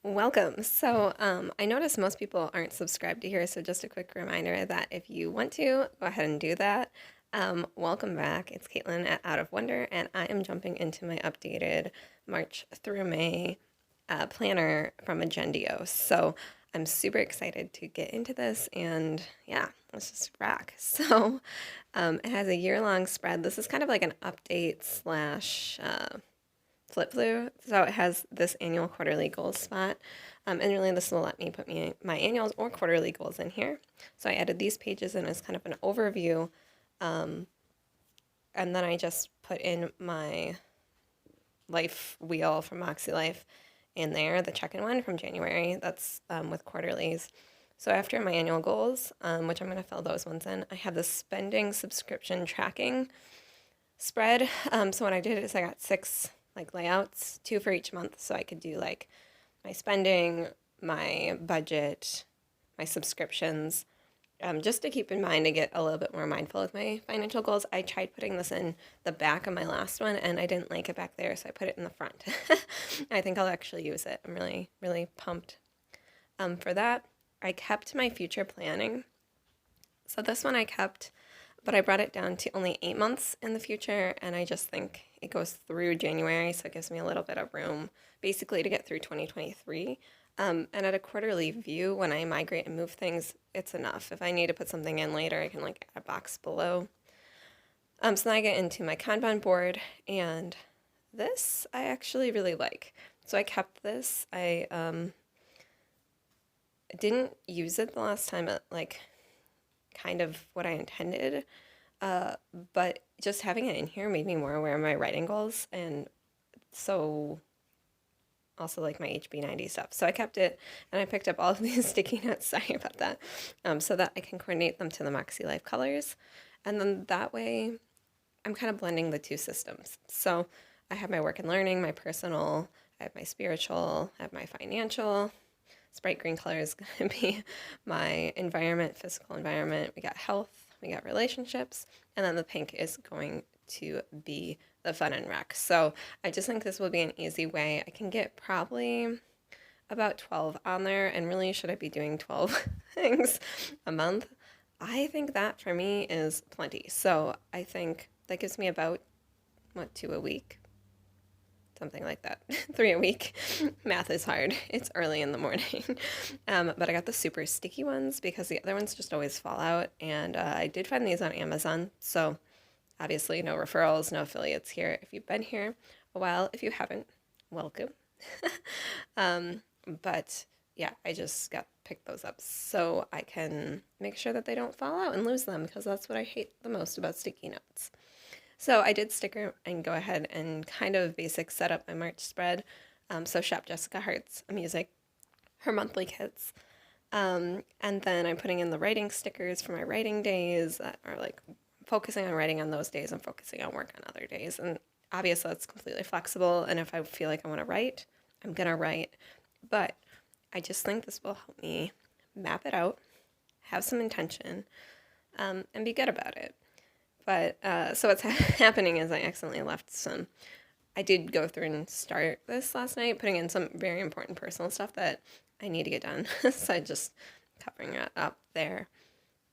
Welcome. I notice most people aren't subscribed to here, so just a quick reminder that if you want to, go ahead and do that. Welcome back. It's Caitlin at Out of Wonder, and I am jumping into my updated March through May planner from Agendio. So I'm super excited to get into this, and yeah, let's just rock. It has a year-long spread. This is kind of like an update slash flip through. So it has this annual quarterly goals spot. And really this will let me put my annuals or quarterly goals in here. So I added these pages in as kind of an overview. And then I just put in my life wheel from MakseLife in there, the check-in one from January. That's with quarterlies. So after my annual goals, which I'm going to fill those ones in, I have the spending subscription tracking spread. So what I did is I got 6 layouts, 2 for each month, so I could do like my spending, my budget, my subscriptions, just to keep in mind to get a little bit more mindful with my financial goals. I tried putting this in the back of my last one, and I didn't like it back there, so I put it in the front. I think I'll actually use it. I'm really, really pumped for that. I kept my future planning. So this one I kept, but I brought it down to only 8 months in the future, and I just think it goes through January, so it gives me a little bit of room basically to get through 2023. And at a quarterly view, when I migrate and move things, it's enough. If I need to put something in later, I can like add a box below. So then I get into my Kanban board, and this I actually really like. So I kept this. I didn't use it the last time at like kind of what I intended. But just having it in here made me more aware of my writing goals, and so also like my HB90 stuff. So I kept it, and I picked up all of these sticky notes, sorry about that, so that I can coordinate them to the MakseLife colors. And then that way I'm kind of blending the two systems. So I have my work and learning, my personal, I have my spiritual, I have my financial. Sprite green color is going to be my environment, physical environment. We got health, we got relationships, and then the pink is going to be the fun and rec. So I just think this will be an easy way. I can get probably about 12 on there, and really should I be doing 12 things a month? I think that for me is plenty. So I think that gives me about, 2 a week? Something like that. 3 a week. Math is hard. It's early in the morning. But I got the super sticky ones because the other ones just always fall out. And I did find these on Amazon. So obviously no referrals, no affiliates here. If you've been here a while, if you haven't, welcome. But yeah, I just got picked those up so I can make sure that they don't fall out and lose them, because that's what I hate the most about sticky notes. So I did sticker and go ahead and kind of basic set up my March spread. So shop Jessica Hart's music, her monthly kits. And then I'm putting in the writing stickers for my writing days that are like focusing on writing on those days and focusing on work on other days. And obviously that's completely flexible. And if I feel like I want to write, I'm going to write. But I just think this will help me map it out, have some intention, and be good about it. But so what's happening is I accidentally left some. I did go through and start this last night, putting in some very important personal stuff that I need to get done. So I just covering it up there.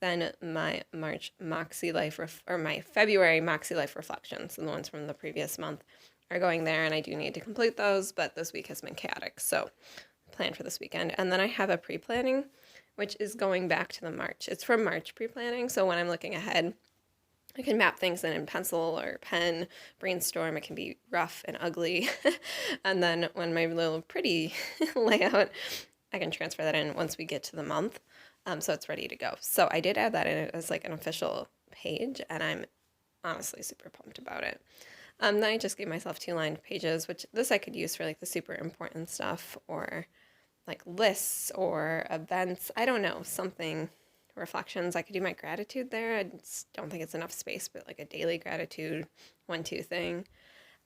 Then my March MakseLife or my February MakseLife reflections, and the ones from the previous month, are going there, and I do need to complete those. But this week has been chaotic, so plan for this weekend. And then I have a pre-planning, which is going back to the March. It's from March pre-planning, so when I'm looking ahead, I can map things in pencil or pen, brainstorm. It can be rough and ugly. And then when my little pretty layout, I can transfer that in once we get to the month. So it's ready to go. So I did add that in as like an official page, and I'm honestly super pumped about it. Then I just gave myself 2 lined pages, which this I could use for like the super important stuff, or like lists or events. I don't know, something. Reflections. I could do my gratitude there. I just don't think it's enough space, but like a daily gratitude 1-2 thing.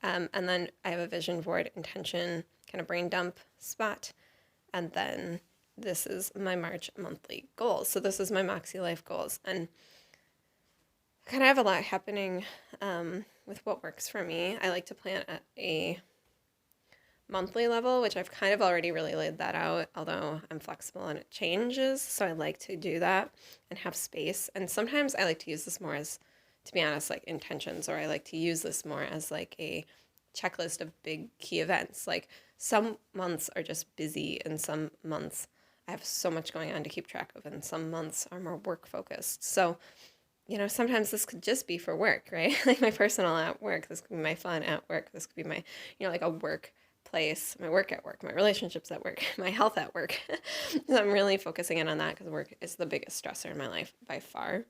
And then I have a vision board, intention, kind of brain dump spot. And then this is my March monthly goals. So this is my MakseLife goals. And I kind of have a lot happening with what works for me. I like to plan a monthly level, which I've kind of already really laid that out, although I'm flexible and it changes. So I like to do that and have space. And sometimes I like to use this more as, to be honest, like intentions, or I like to use this more as like a checklist of big key events. Like some months are just busy, and some months I have so much going on to keep track of, and some months are more work focused. So, sometimes this could just be for work, right? Like my personal at work, this could be my fun at work, this could be my, like a work place, my work at work, my relationships at work, my health at work. So I'm really focusing in on that because work is the biggest stressor in my life by far.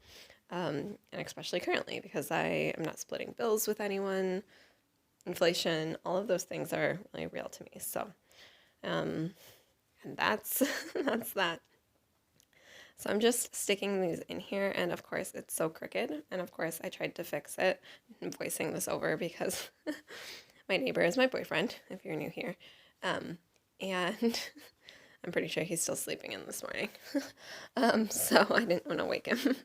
And especially currently because I am not splitting bills with anyone. Inflation, all of those things are really real to me. So, and that's that's that. So I'm just sticking these in here, and of course it's so crooked, and of course I tried to fix it. I'm voicing this over because my neighbor is my boyfriend, if you're new here, and I'm pretty sure he's still sleeping in this morning, so I didn't want to wake him, so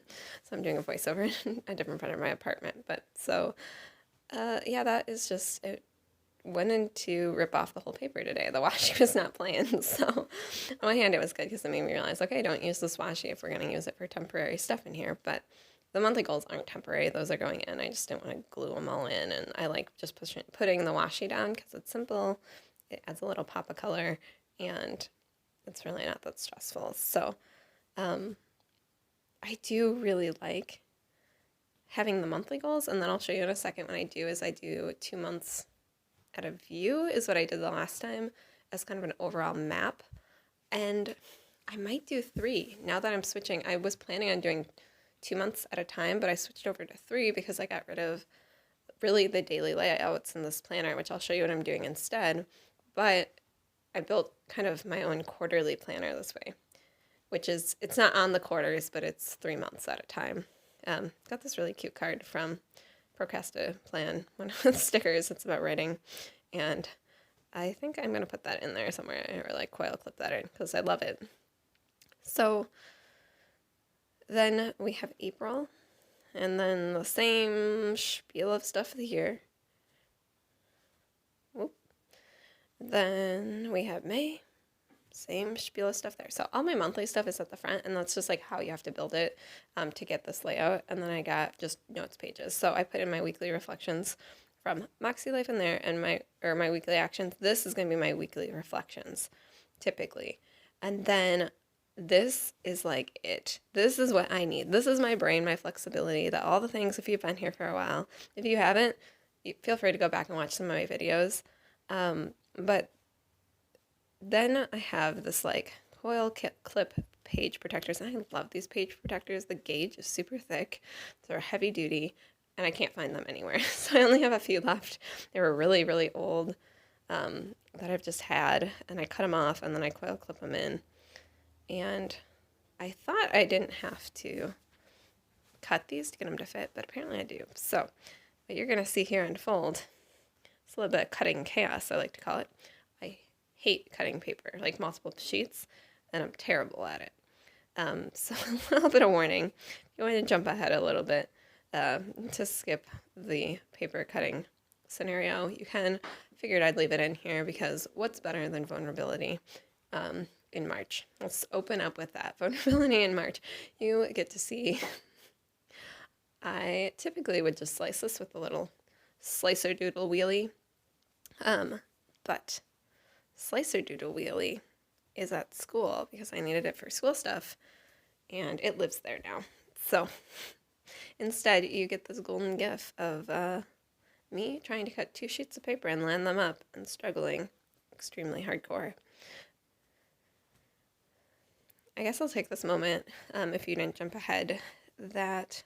I'm doing a voiceover in a different part of my apartment, but so, yeah, that is just it. Went in to rip off the whole paper today. The washi was not playing, so on one hand it was good because it made me realize, okay, don't use this washi if we're going to use it for temporary stuff in here, but the monthly goals aren't temporary. Those are going in. I just didn't want to glue them all in, and I like just putting the washi down because it's simple. It adds a little pop of color, and it's really not that stressful. So I do really like having the monthly goals, and then I'll show you in a second what I do is I do 2 months at a view is what I did the last time as kind of an overall map. And I might do 3 now that I'm switching. I was planning on doing 2 months at a time, but I switched over to 3 because I got rid of really the daily layouts in this planner, which I'll show you what I'm doing instead. But I built kind of my own quarterly planner this way, which is, it's not on the quarters, but it's 3 months at a time. Got this really cute card from Procrastiplan, one of the stickers. It's about writing, and I think I'm going to put that in there somewhere, or like coil clip that in because I love it. So then we have April, and then the same spiel of stuff here. Whoop. Then we have May, same spiel of stuff there. So all my monthly stuff is at the front, and that's just like how you have to build it to get this layout. And then I got just notes pages. So I put in my weekly reflections from MakseLife in there, and my weekly actions. This is going to be my weekly reflections, typically. And then this is like it. This is what I need. This is my brain, my flexibility, that all the things, if you've been here for a while. If you haven't, feel free to go back and watch some of my videos. But then I have this like coil clip page protectors, and I love these page protectors. The gauge is super thick, they're heavy duty, and I can't find them anywhere. So I only have a few left. They were really, really old that I've just had, and I cut them off, and then I coil clip them in. And I thought I didn't have to cut these to get them to fit, but apparently I do. So what you're going to see here unfold, it's a little bit of cutting chaos, I like to call it. I hate cutting paper, like multiple sheets, and I'm terrible at it. So a little bit of warning. If you want to jump ahead a little bit to skip the paper cutting scenario, you can. Figured I'd leave it in here because what's better than vulnerability in March? Let's open up with that. Vulnerability in March. You get to see. I typically would just slice this with a little slicer doodle wheelie, but slicer doodle wheelie is at school because I needed it for school stuff, and it lives there now. So instead, you get this golden gif of me trying to cut 2 sheets of paper and land them up and struggling extremely hardcore. I guess I'll take this moment, if you didn't jump ahead, that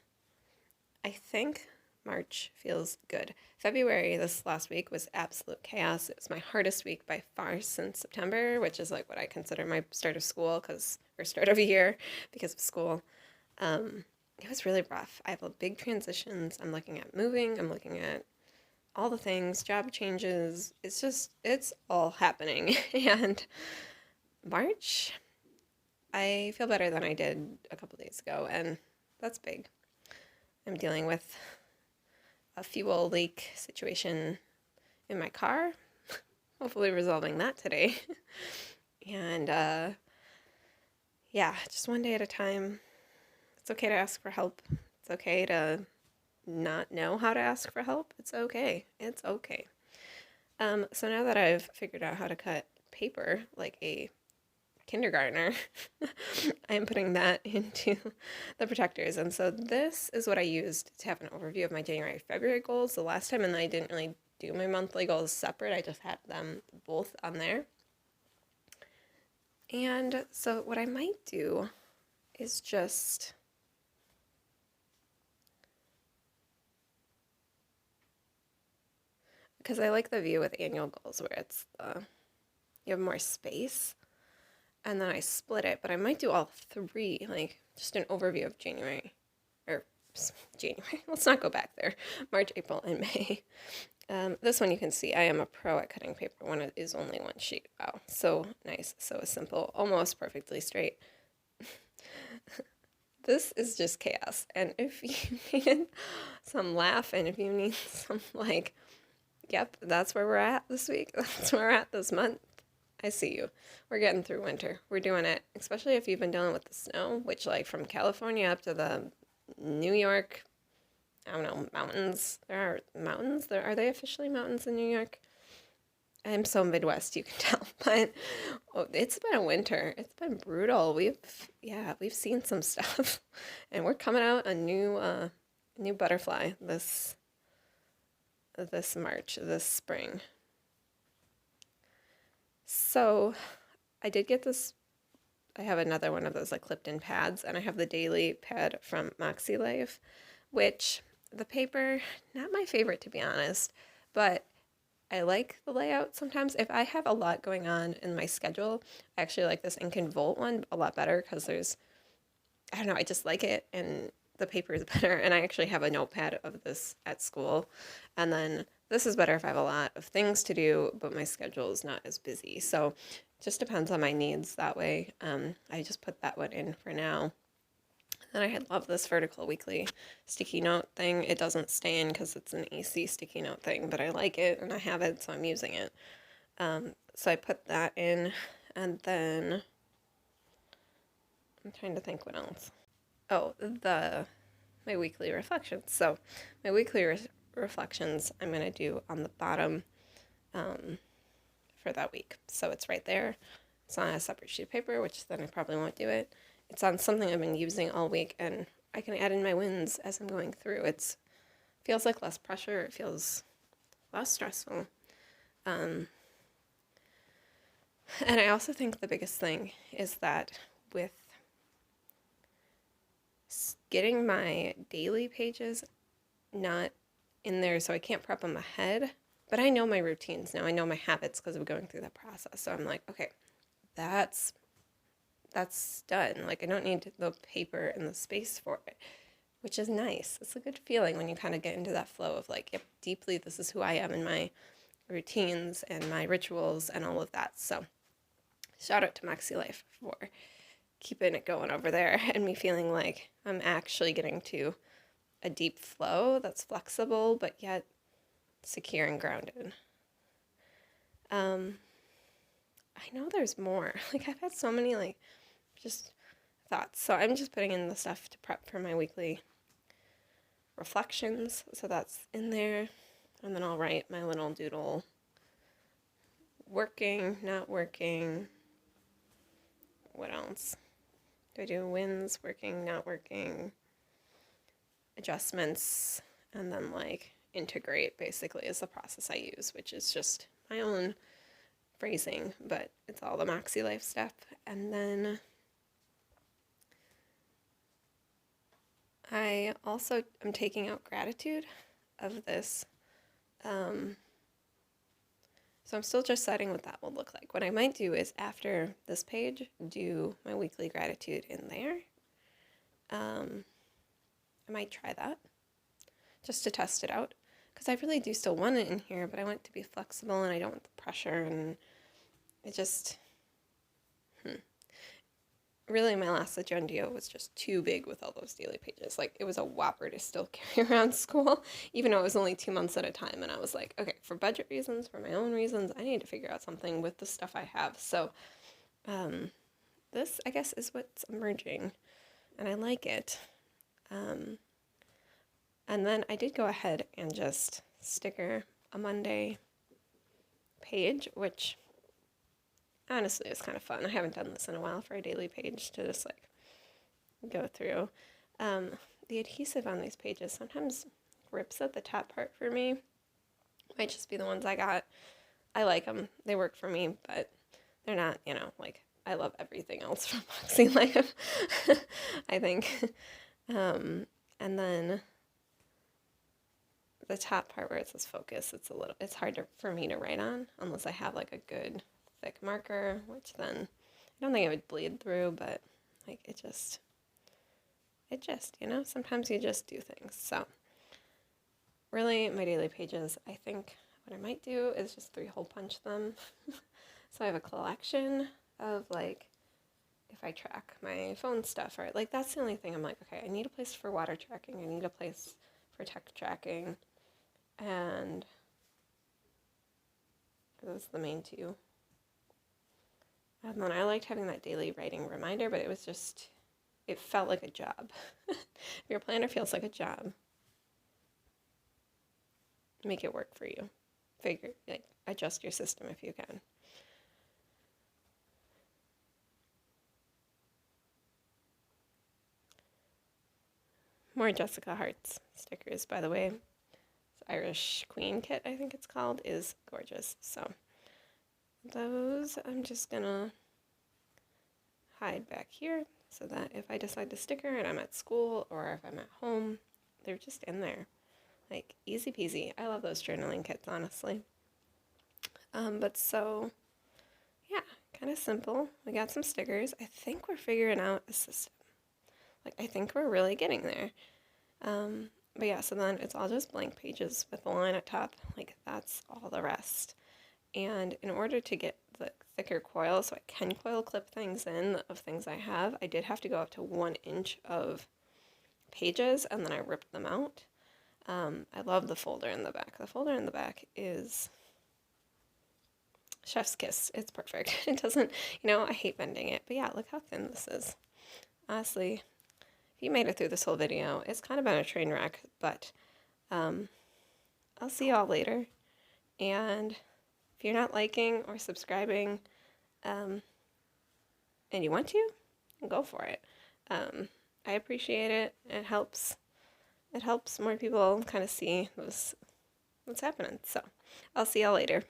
I think March feels good. February, this last week, was absolute chaos. It was my hardest week by far since September, which is like what I consider my start of school, or start of a year because of school. It was really rough. I have big transitions. I'm looking at moving. I'm looking at all the things, job changes. It's all happening. And March, I feel better than I did a couple days ago, and that's big. I'm dealing with a fuel leak situation in my car. hopefully resolving that today. And yeah, just one day at a time. It's okay to ask for help. It's okay to not know how to ask for help. It's okay. It's okay. So now that I've figured out how to cut paper like a kindergartner, I'm putting that into the protectors. And so this is what I used to have an overview of my January, February goals the last time, and I didn't really do my monthly goals separate. I just had them both on there. And so what I might do is just because I like the view with annual goals where it's you have more space, and then I split it, but I might do all three, like just an overview of January, or January, let's not go back there, March, April, and May. This one you can see I am a pro at cutting paper when it is only one sheet. Wow, so nice, so simple, almost perfectly straight. This is just chaos, and if you need some laugh, and if you need some like, yep, that's where we're at this week, that's where we're at this month, I see you. We're getting through winter. We're doing it, especially if you've been dealing with the snow, which like from California up to the New York, I don't know, mountains. There are mountains. Are they officially mountains in New York? I'm so Midwest, you can tell, but it's been a winter. It's been brutal. We've seen some stuff, and we're coming out a new butterfly this March, this spring. So I did get this. I have another one of those like clipped-in pads, and I have the daily pad from MakseLife, which the paper, not my favorite to be honest, but I like the layout sometimes. If I have a lot going on in my schedule, I actually like this Ink and Volt one a lot better because I don't know, I just like it and the paper is better. And I actually have a notepad of this at school. And then this is better if I have a lot of things to do, but my schedule is not as busy. So it just depends on my needs that way. I just put that one in for now. And I love this vertical weekly sticky note thing. It doesn't stay in because it's an AC sticky note thing, but I like it and I have it, so I'm using it. So I put that in, and then I'm trying to think what else. Oh, my weekly reflections. So my weekly reflections I'm going to do on the bottom for that week. So it's right there. It's on a separate sheet of paper, which then I probably won't do it. It's on something I've been using all week, and I can add in my wins as I'm going through. It feels like less pressure. It feels less stressful. And I also think the biggest thing is that with getting my daily pages not in there, so I can't prep them ahead, but I know my routines now. I know my habits because of going through that process. So I'm like, okay, that's done. Like, I don't need the paper and the space for it, which is nice. It's a good feeling when you kind of get into that flow of like, yep, deeply, this is who I am in my routines and my rituals and all of that. So shout out to MakseLife for keeping it going over there and me feeling like I'm actually getting to a deep flow that's flexible but yet secure and grounded. I know there's more. Like, I've had so many like just thoughts. So I'm just putting in the stuff to prep for my weekly reflections. So that's in there. And then I'll write my little doodle. Working, not working. What else? Do I do wins, working, not working, adjustments, and then like integrate basically is the process I use, which is just my own phrasing, but it's all the MakseLife stuff. And then I also am taking out gratitude of this. So I'm still just deciding what that will look like. What I might do is after this page, do my weekly gratitude in there. I might try that just to test it out because I really do still want it in here, but I want it to be flexible and I don't want the pressure, and it just, really my last Agendio was just too big with all those daily pages. Like, it was a whopper to still carry around school, even though it was only 2 months at a time. And I was like, okay, for budget reasons, for my own reasons, I need to figure out something with the stuff I have. So this, I guess, is what's emerging, and I like it. And then I did go ahead and just sticker a Monday page, which honestly is kind of fun. I haven't done this in a while for a daily page to just like go through. The adhesive on these pages sometimes rips at the top part for me. Might just be the ones I got. I like them. They work for me, but they're not, like I love everything else from MakseLife, I think. And then the top part where it says focus, it's hard for me to write on unless I have like a good thick marker, which then I don't think it would bleed through, but like it just, sometimes you just do things. So really my daily pages, I think what I might do is just 3-hole punch them. So I have a collection of like, if I track my phone stuff, or like that's the only thing I'm like, okay, I need a place for water tracking, I need a place for tech tracking, and those are the main two. And then I liked having that daily writing reminder, but it felt like a job. If your planner feels like a job, make it work for you. Adjust your system if you can. More Jessica Hart's stickers, by the way. This Irish Queen kit, I think it's called, is gorgeous. So those I'm just gonna hide back here so that if I decide to sticker and I'm at school or if I'm at home, they're just in there. Like, easy peasy. I love those journaling kits, honestly. But so, yeah, kind of simple. We got some stickers. I think we're figuring out a system. Like, I think we're really getting there. But yeah, so then it's all just blank pages with the line at top. Like, that's all the rest. And in order to get the thicker coil, so I can coil clip things in of things I have, I did have to go up to 1 inch of pages, and then I ripped them out. I love the folder in the back. The folder in the back is chef's kiss. It's perfect. It doesn't, I hate bending it, but yeah, look how thin this is. Honestly, if you made it through this whole video, it's kind of been a train wreck, but I'll see y'all later. And if you're not liking or subscribing, and you want to, go for it. I appreciate it. It helps more people kind of see what's happening. So I'll see y'all later.